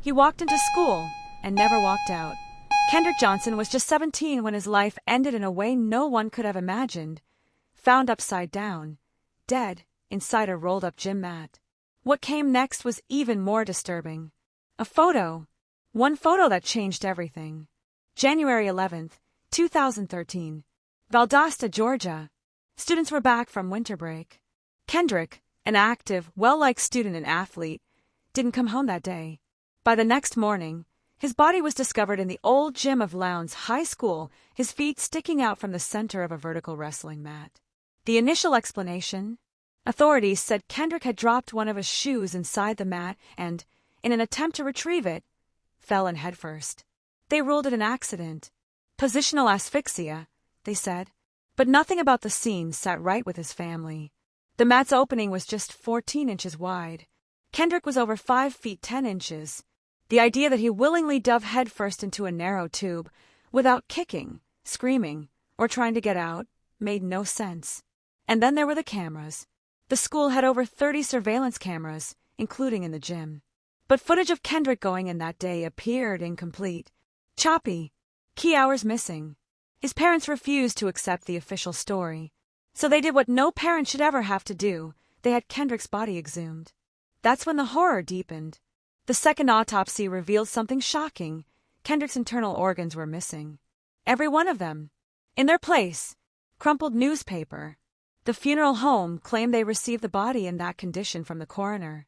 He walked into school and never walked out. Kendrick Johnson was just 17 when his life ended in a way no one could have imagined. Found upside down, dead, inside a rolled-up gym mat. What came next was even more disturbing. A photo. One photo that changed everything. January 11th, 2013. Valdosta, Georgia. Students were back from winter break. Kendrick, an active, well-liked student and athlete, didn't come home that day. By the next morning, his body was discovered in the old gym of Lowndes High School, his feet sticking out from the center of a vertical wrestling mat. The initial explanation? Authorities said Kendrick had dropped one of his shoes inside the mat and, in an attempt to retrieve it, fell in headfirst. They ruled it an accident. Positional asphyxia, they said. But nothing about the scene sat right with his family. The mat's opening was just 14 inches wide. Kendrick was over 5 feet 10 inches. The idea that he willingly dove headfirst into a narrow tube, without kicking, screaming, or trying to get out, made no sense. And then there were the cameras. The school had over 30 surveillance cameras, including in the gym. But footage of Kendrick going in that day appeared incomplete, choppy, key hours missing. His parents refused to accept the official story. So they did what no parent should ever have to do. They had Kendrick's body exhumed. That's when the horror deepened. The second autopsy revealed something shocking. Kendrick's internal organs were missing. Every one of them. In their place, crumpled newspaper. The funeral home claimed they received the body in that condition from the coroner.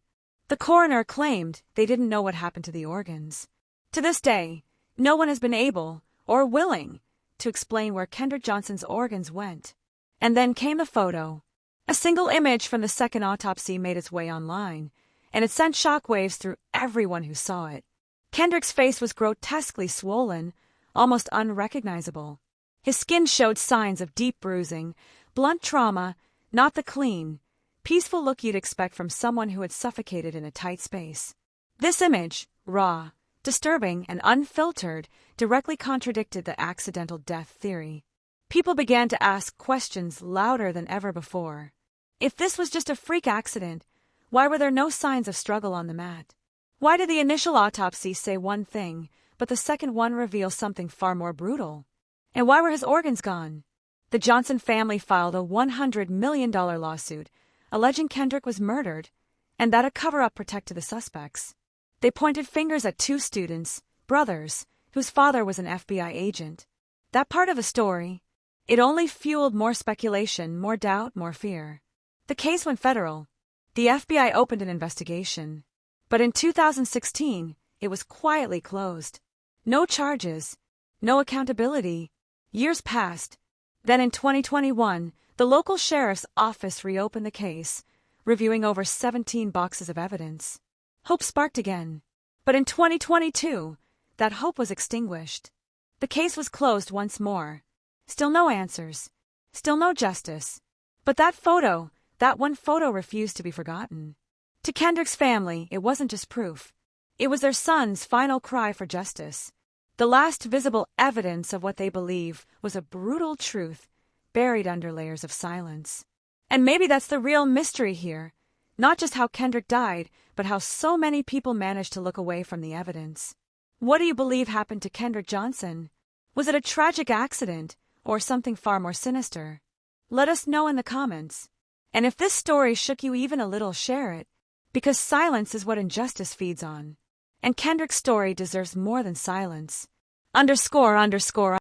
The coroner claimed they didn't know what happened to the organs. To this day, no one has been able, or willing, to explain where Kendrick Johnson's organs went. And then came the photo. A single image from the second autopsy made its way online, and it sent shockwaves through everyone who saw it. Kendrick's face was grotesquely swollen, almost unrecognizable. His skin showed signs of deep bruising, blunt trauma, not the clean, peaceful look you'd expect from someone who had suffocated in a tight space. This image, raw, disturbing, and unfiltered, directly contradicted the accidental death theory. People began to ask questions louder than ever before. If this was just a freak accident, why were there no signs of struggle on the mat? Why did the initial autopsy say one thing, but the second one reveal something far more brutal? And why were his organs gone? The Johnson family filed a $100 million lawsuit, alleging Kendrick was murdered, and that a cover-up protected the suspects. They pointed fingers at 2 students, brothers, whose father was an FBI agent. That part of the story, it only fueled more speculation, more doubt, more fear. The case went federal. The FBI opened an investigation. But in 2016, it was quietly closed. No charges. No accountability. Years passed. Then in 2021, the local sheriff's office reopened the case, reviewing over 17 boxes of evidence. Hope sparked again. But in 2022, that hope was extinguished. The case was closed once more. Still no answers. Still no justice. But that one photo refused to be forgotten. To Kendrick's family, it wasn't just proof. It was their son's final cry for justice. The last visible evidence of what they believe was a brutal truth buried under layers of silence. And maybe that's the real mystery here. Not just how Kendrick died, but how so many people managed to look away from the evidence. What do you believe happened to Kendrick Johnson? Was it a tragic accident, or something far more sinister? Let us know in the comments. And if this story shook you even a little, share it, because silence is what injustice feeds on. And Kendrick's story deserves more than silence. ____.